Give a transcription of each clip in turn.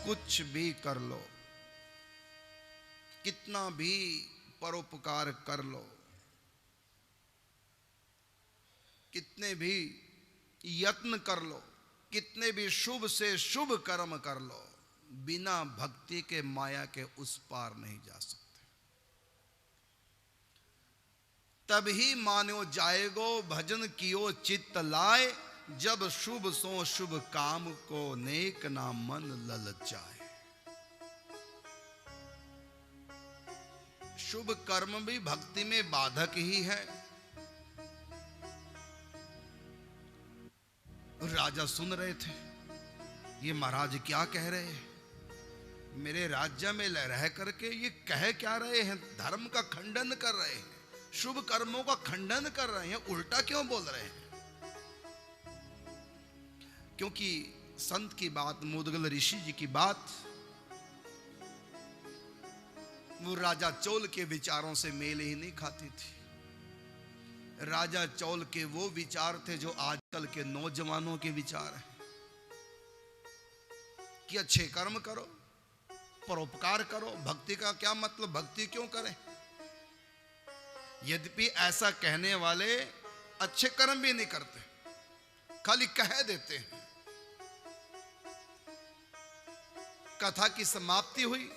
कुछ भी कर लो, कितना भी परोपकार कर लो, कितने भी यत्न कर लो, कितने भी शुभ से शुभ कर्म कर लो, बिना भक्ति के माया के उस पार नहीं जा सकते। तभी मानो जाएगो भजन कियो चित्त लाए, जब शुभ सो शुभ काम को नेक ना मन ललचाए। शुभ कर्म भी भक्ति में बाधक ही है। राजा सुन रहे थे, ये महाराज क्या कह रहे हैं, मेरे राज्य में रह करके ये कह क्या रहे हैं, धर्म का खंडन कर रहे हैं, शुभ कर्मों का खंडन कर रहे हैं, उल्टा क्यों बोल रहे हैं। क्योंकि संत की बात, मुदगल ऋषि जी की बात, वो राजा चोल के विचारों से मेल ही नहीं खाती थी। राजा चोल के वो विचार थे जो आजकल के नौजवानों के विचार हैं कि अच्छे कर्म करो, परोपकार करो। भक्ति का क्या मतलब, भक्ति क्यों करें। यद्यपि ऐसा कहने वाले अच्छे कर्म भी नहीं करते, खाली कह देते हैं। कथा की समाप्ति हुई,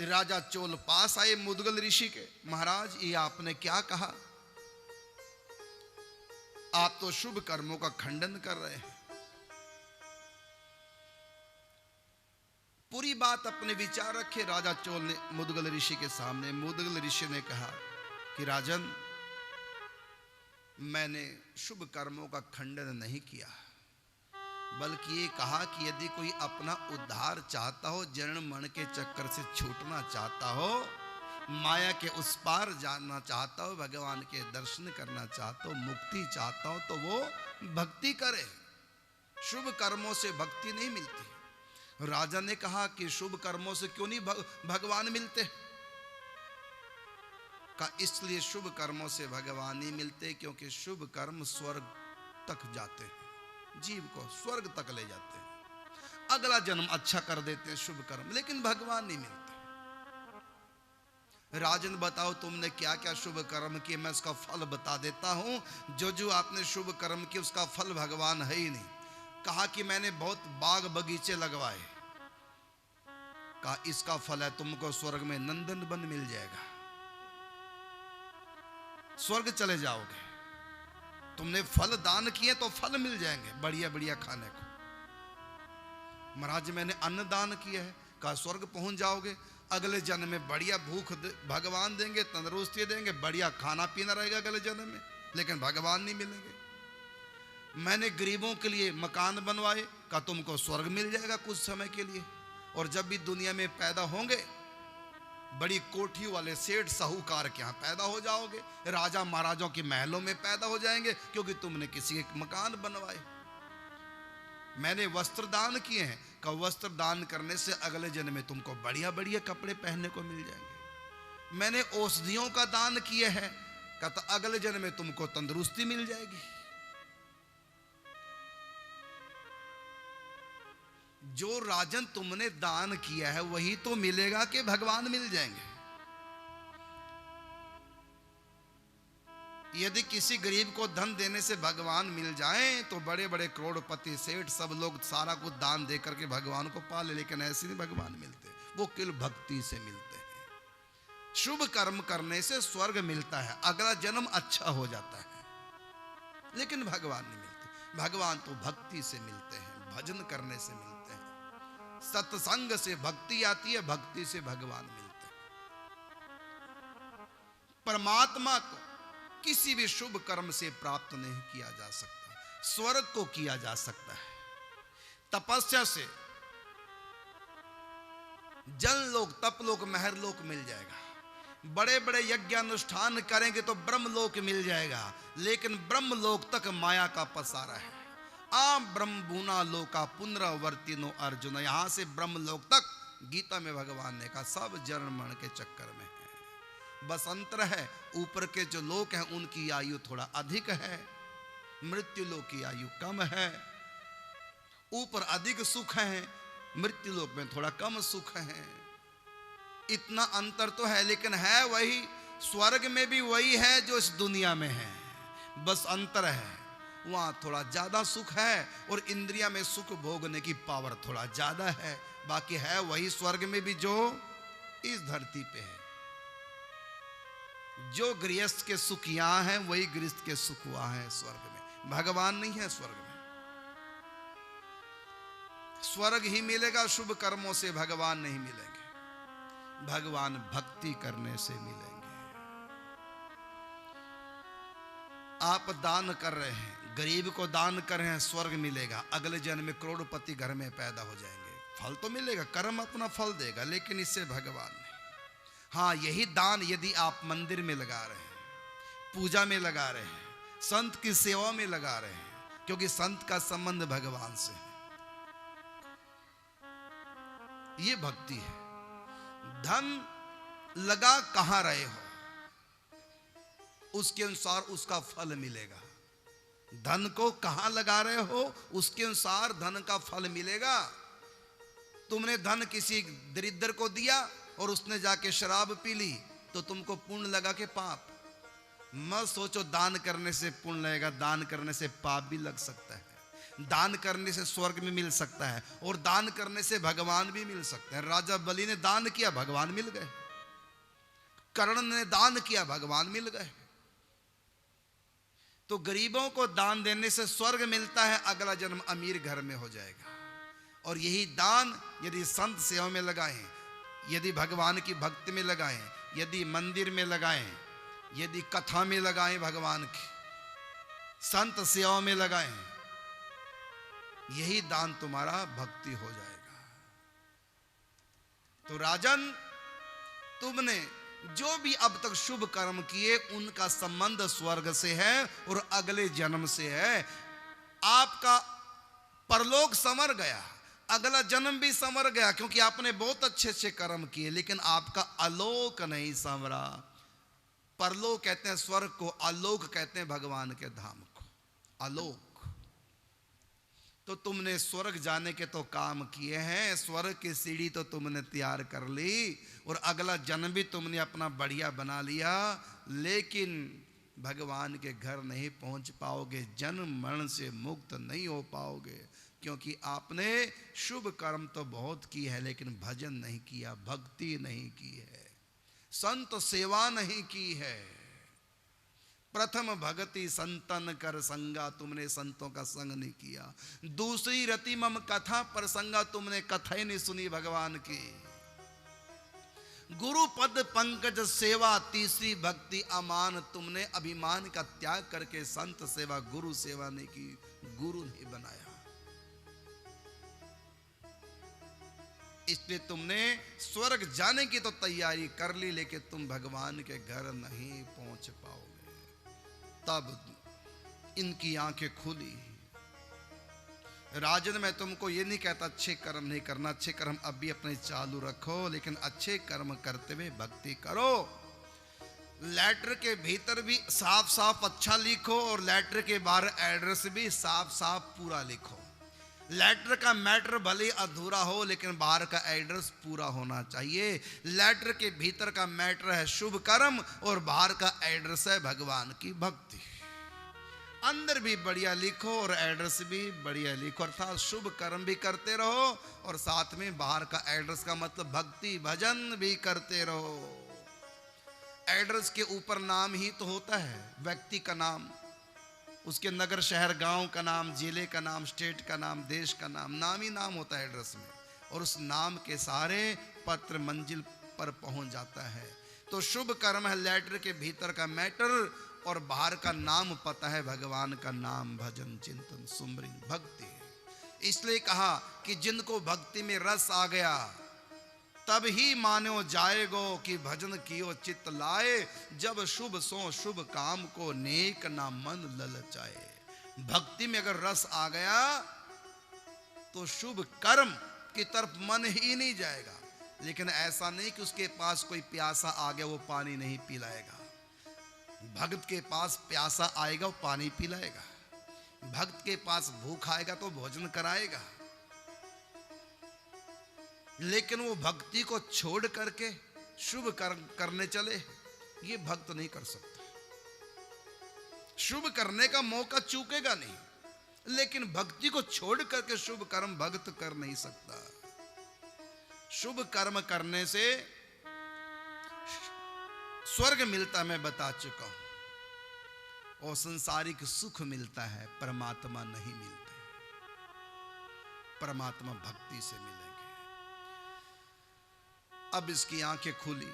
राजा चोल पास आए मुदगल ऋषि के, महाराज ये आपने क्या कहा, आप तो शुभ कर्मों का खंडन कर रहे हैं। पूरी बात अपने विचार रखे राजा चोल ने मुदगल ऋषि के सामने। मुदगल ऋषि ने कहा कि राजन, मैंने शुभ कर्मों का खंडन नहीं किया, बल्कि ये कहा कि यदि कोई अपना उद्धार चाहता हो, जन्म मरण के चक्कर से छूटना चाहता हो, माया के उस पार जाना चाहता हो, भगवान के दर्शन करना चाहता हो, मुक्ति चाहता हो, तो वो भक्ति करे। शुभ कर्मों से भक्ति नहीं मिलती। राजा ने कहा कि शुभ कर्मों से क्यों नहीं भगवान मिलते। का इसलिए शुभ कर्मों से भगवान नहीं मिलते क्योंकि शुभ कर्म स्वर्ग तक जाते हैं, जीव को स्वर्ग तक ले जाते हैं। अगला जन्म अच्छा कर देते हैं शुभ कर्म, लेकिन भगवान नहीं मिलते। राजन बताओ तुमने क्या क्या शुभ कर्म किए, मैं उसका फल बता देता हूं। जो आपने शुभ कर्म किए उसका फल भगवान है ही नहीं। कहा कि मैंने बहुत बाग बगीचे लगवाए, कहा इसका फल है तुमको स्वर्ग में नंदन वन मिल जाएगा, स्वर्ग चले जाओगे। तुमने फल दान किए तो फल मिल जाएंगे बढ़िया बढ़िया खाने को। महाराज मैंने अन्न दान किया है, कहा स्वर्ग पहुंच जाओगे, अगले जन्म में बढ़िया भूख भगवान देंगे, तंदुरुस्ती देंगे, बढ़िया खाना पीना रहेगा अगले जन्म में, लेकिन भगवान नहीं मिलेंगे। मैंने गरीबों के लिए मकान बनवाए, कहा तुमको स्वर्ग मिल जाएगा कुछ समय के लिए, और जब भी दुनिया में पैदा होंगे बड़ी कोठी वाले सेठ साहूकार के यहाँ पैदा हो जाओगे, राजा महाराजों के महलों में पैदा हो जाएंगे, क्योंकि तुमने किसी एक मकान बनवाए। मैंने वस्त्र दान किए हैं, का वस्त्र दान करने से अगले जन्म में तुमको बढ़िया बढ़िया कपड़े पहनने को मिल जाएंगे। मैंने औषधियों का दान किए हैं, का तो अगले जन्म में तुमको तंदुरुस्ती मिल जाएगी। जो राजन तुमने दान किया है वही तो मिलेगा कि भगवान मिल जाएंगे। यदि किसी गरीब को धन देने से भगवान मिल जाए तो बड़े बड़े करोड़पति सेठ सब लोग सारा कुछ दान दे करके भगवान को पाले, लेकिन ऐसे नहीं भगवान मिलते, वो केवल भक्ति से मिलते हैं। शुभ कर्म करने से स्वर्ग मिलता है, अगला जन्म अच्छा हो जाता है, लेकिन भगवान नहीं मिलते। भगवान तो भक्ति से मिलते हैं, भजन करने से मिलते हैं, सत्संग से भक्ति आती है, भक्ति से भगवान मिलते हैं। परमात्मा को किसी भी शुभ कर्म से प्राप्त नहीं किया जा सकता, स्वर्ग को किया जा सकता है तपस्या से। जन लोक, तप लोक, महर लोक मिल जाएगा। बड़े बड़े यज्ञानुष्ठान करेंगे तो ब्रह्म लोक मिल जाएगा, लेकिन ब्रह्म लोक तक माया का पसारा है। आ ब्रह्म भूना लोका पुनरावर्तिनो अर्जुन, यहां से ब्रह्म लोक तक गीता में भगवान ने कहा सब जन्म मरण के चक्कर में है। बस अंतर है, ऊपर के जो लोक हैं उनकी आयु थोड़ा अधिक है, मृत्यु लोक की आयु कम है। ऊपर अधिक सुख है, मृत्यु लोक में थोड़ा कम सुख है। इतना अंतर तो है, लेकिन है वही। स्वर्ग में भी वही है जो इस दुनिया में है, बस अंतर है वहां थोड़ा ज्यादा सुख है और इंद्रिया में सुख भोगने की पावर थोड़ा ज्यादा है। बाकी है वही स्वर्ग में भी जो इस धरती पे है। जो गृहस्थ के सुख यहां है वही गृहस्थ के सुख वहां है स्वर्ग में। भगवान नहीं है स्वर्ग में। स्वर्ग ही मिलेगा शुभ कर्मों से, भगवान नहीं मिलेंगे। भगवान भक्ति करने से मिलेंगे। आप दान कर रहे हैं, गरीब को दान कर रहे हैं, स्वर्ग मिलेगा। अगले जन्म में करोड़पति घर में पैदा हो जाएंगे, फल तो मिलेगा, कर्म अपना फल देगा, लेकिन इससे भगवान नहीं। हाँ, यही दान यदि आप मंदिर में लगा रहे हैं, पूजा में लगा रहे हैं, संत की सेवा में लगा रहे हैं, क्योंकि संत का संबंध भगवान से है, ये भक्ति है। धन लगा कहां रहे हो उसके अनुसार उसका फल मिलेगा। धन को कहां लगा रहे हो उसके अनुसार धन का फल मिलेगा। तुमने धन किसी दरिद्र को दिया और उसने जाके शराब पी ली तो तुमको पुण्य लगा के पाप। मत सोचो दान करने से पुण्य लगेगा, दान करने से पाप भी लग सकता है। दान करने से स्वर्ग में मिल सकता है और दान करने से भगवान भी मिल सकते हैं। राजा बलि ने दान किया, भगवान मिल गए। कर्ण ने दान किया, भगवान मिल गए। तो गरीबों को दान देने से स्वर्ग मिलता है, अगला जन्म अमीर घर में हो जाएगा। और यही दान यदि संत सेवा में लगाएं, यदि भगवान की भक्ति में लगाएं, यदि मंदिर में लगाएं, यदि कथा में लगाएं, भगवान की संत सेवा में लगाएं, यही दान तुम्हारा भक्ति हो जाएगा। तो राजन, तुमने जो भी अब तक शुभ कर्म किए उनका संबंध स्वर्ग से है और अगले जन्म से है। आपका परलोक संवर गया, अगला जन्म भी संवर गया, क्योंकि आपने बहुत अच्छे अच्छे कर्म किए, लेकिन आपका आलोक नहीं संवरा। परलोक कहते हैं स्वर्ग को, आलोक कहते हैं भगवान के धाम को। आलोक। तो तुमने स्वर्ग जाने के तो काम किए हैं, स्वर्ग की सीढ़ी तो तुमने तैयार कर ली और अगला जन्म भी तुमने अपना बढ़िया बना लिया, लेकिन भगवान के घर नहीं पहुंच पाओगे, जन्म मरण से मुक्त नहीं हो पाओगे, क्योंकि आपने शुभ कर्म तो बहुत की है लेकिन भजन नहीं किया, भक्ति नहीं की है, संत सेवा नहीं की है। प्रथम भगति संतन कर संगा, तुमने संतों का संग नहीं किया। दूसरी रति मम कथा प्रसंगा, तुमने कथा ही नहीं सुनी भगवान की। गुरु पद पंकज सेवा, तीसरी भक्ति अमान, तुमने अभिमान का त्याग करके संत सेवा गुरु सेवा नहीं की, गुरु नहीं बनाया। इसलिए तुमने स्वर्ग जाने की तो तैयारी कर ली, लेकिन तुम भगवान के घर नहीं पहुंच पाओगे। तब इनकी आंखें खुली। राजन, मैं तुमको ये नहीं कहता अच्छे कर्म नहीं करना, अच्छे कर्म अब भी अपने चालू रखो, लेकिन अच्छे कर्म करते हुए भक्ति करो। लेटर के भीतर भी साफ साफ अच्छा लिखो और लेटर के बाहर एड्रेस भी साफ साफ पूरा लिखो। लेटर का मैटर भले अधूरा हो लेकिन बाहर का एड्रेस पूरा होना चाहिए। लेटर के भीतर का मैटर है शुभ कर्म और बाहर का एड्रेस है भगवान की भक्ति। अंदर भी बढ़िया लिखो और एड्रेस भी बढ़िया लिखो, अर्थात शुभ कर्म भी करते रहो और साथ में बाहर का एड्रेस का मतलब भक्ति भजन भी करते रहो। एड्रेस के ऊपर नाम ही तो होता है, व्यक्ति का नाम, उसके नगर शहर गांव का नाम, जिले का नाम, स्टेट का नाम, देश का नाम, नाम ही नाम होता है एड्रेस में, और उस नाम के सहारे पत्र मंजिल पर पहुंच जाता है। तो शुभ कर्म है लेटर के भीतर का मैटर और बाहर का नाम पता है भगवान का नाम, भजन चिंतन सुमरन भक्ति। इसलिए कहा कि जिनको भक्ति में रस आ गया तब ही मानो जाएगो कि भजन कियो चित्त लाए, जब शुभ सो शुभ काम को नेक ना मन ललचाए। भक्ति में अगर रस आ गया तो शुभ कर्म की तरफ मन ही नहीं जाएगा, लेकिन ऐसा नहीं कि उसके पास कोई प्यासा आ गया वो पानी नहीं पिलाएगा। भक्त के पास प्यासा आएगा वो पानी पिलाएगा, भक्त के पास भूख आएगा तो भोजन कराएगा। लेकिन वो भक्ति को छोड़ करके शुभ कर्म करने चले, ये भक्त नहीं कर सकता। शुभ करने का मौका चूकेगा नहीं, लेकिन भक्ति को छोड़ करके शुभ कर्म भक्त कर नहीं सकता। शुभ कर्म करने से स्वर्ग मिलता, मैं बता चुका हूं, और संसारिक सुख मिलता है, परमात्मा नहीं मिलता। परमात्मा भक्ति से मिलेंगे। अब इसकी आंखें खुली,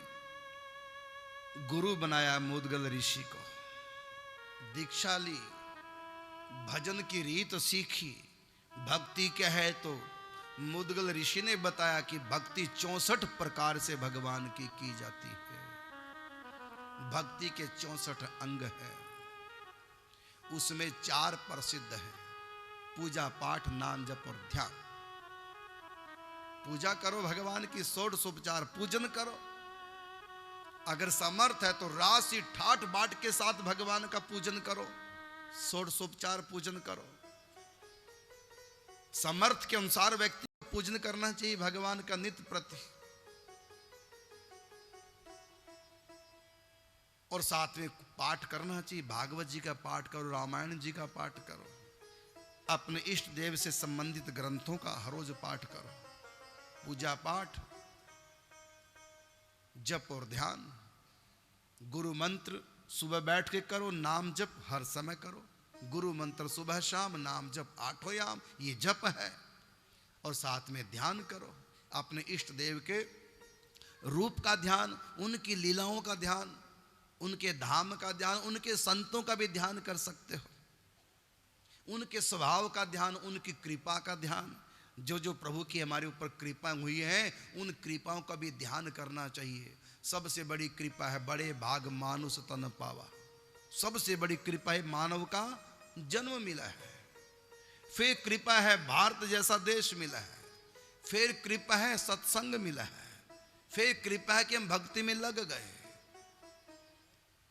गुरु बनाया मुद्गल ऋषि को, दीक्षा ली, भजन की रीत सीखी। भक्ति क्या है तो मुद्गल ऋषि ने बताया कि भक्ति 64 प्रकार से भगवान की जाती है। भक्ति के 64 अंग हैं, उसमें 4 प्रसिद्ध हैं, पूजा पाठ नाम जप और ध्यान। पूजा करो भगवान की, षोडशोपचार पूजन करो। अगर समर्थ है तो राशि ठाट बाट के साथ भगवान का पूजन करो, षोडशोपचार पूजन करो। समर्थ के अनुसार व्यक्ति को पूजन करना चाहिए भगवान का नित्य प्रति। और साथ में पाठ करना चाहिए, भागवत जी का पाठ करो, रामायण जी का पाठ करो, अपने इष्ट देव से संबंधित ग्रंथों का हर रोज पाठ करो। पूजा पाठ, जप और ध्यान, गुरु मंत्र सुबह बैठ के करो, नाम जप हर समय करो। गुरु मंत्र सुबह शाम, नाम जप 8 याम, ये जप है। और साथ में ध्यान करो, अपने इष्ट देव के रूप का ध्यान, उनकी लीलाओं का ध्यान, उनके धाम का ध्यान, उनके संतों का भी ध्यान कर सकते हो। उनके स्वभाव का ध्यान, उनकी कृपा का ध्यान, जो प्रभु की हमारे ऊपर कृपा हुई है, उन कृपाओं का भी ध्यान करना चाहिए। सबसे बड़ी कृपा है बड़े भाग मानुष तन पावा। सबसे बड़ी कृपा है मानव का जन्म मिला है। फिर कृपा है भारत जैसा देश मिला है। फिर कृपा है सत्संग मिला है। फिर कृपा है कि हम भक्ति में लग गए।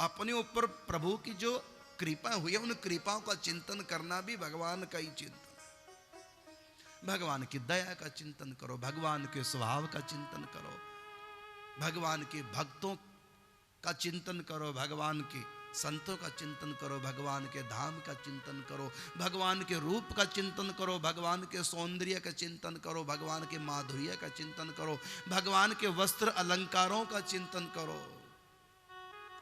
अपने ऊपर प्रभु की जो कृपा हुई है, उन कृपाओं का चिंतन करना भी भगवान का ही चिंतन है। भगवान की दया का चिंतन करो, भगवान के स्वभाव का चिंतन करो, भगवान के भक्तों का चिंतन करो, भगवान के संतों का चिंतन करो, भगवान के धाम का चिंतन करो, भगवान के रूप का चिंतन करो, भगवान के सौंदर्य का चिंतन करो, भगवान के माधुर्य का चिंतन करो, भगवान के वस्त्र अलंकारों का चिंतन करो।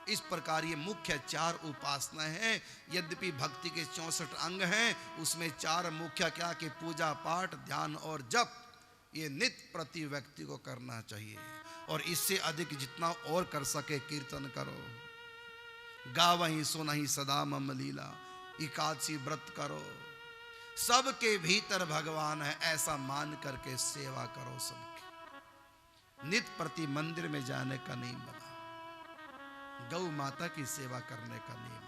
इस प्रकार ये मुख्य 4 उपासनाएं हैं। यद्यपि भक्ति के 64 अंग हैं, उसमें 4 मुख्य क्या कि पूजा पाठ, ध्यान और जप, ये नित्य प्रति व्यक्ति को करना चाहिए। और इससे अधिक जितना और कर सके कीर्तन करो, गावहीं सुनहीं सदा मम लीला, एकादशी व्रत करो। सबके भीतर भगवान है ऐसा मान करके सेवा करो सबकी। नित्य प्रति मंदिर में जाने का नहीं बना, गौ माता की सेवा करने का नियम।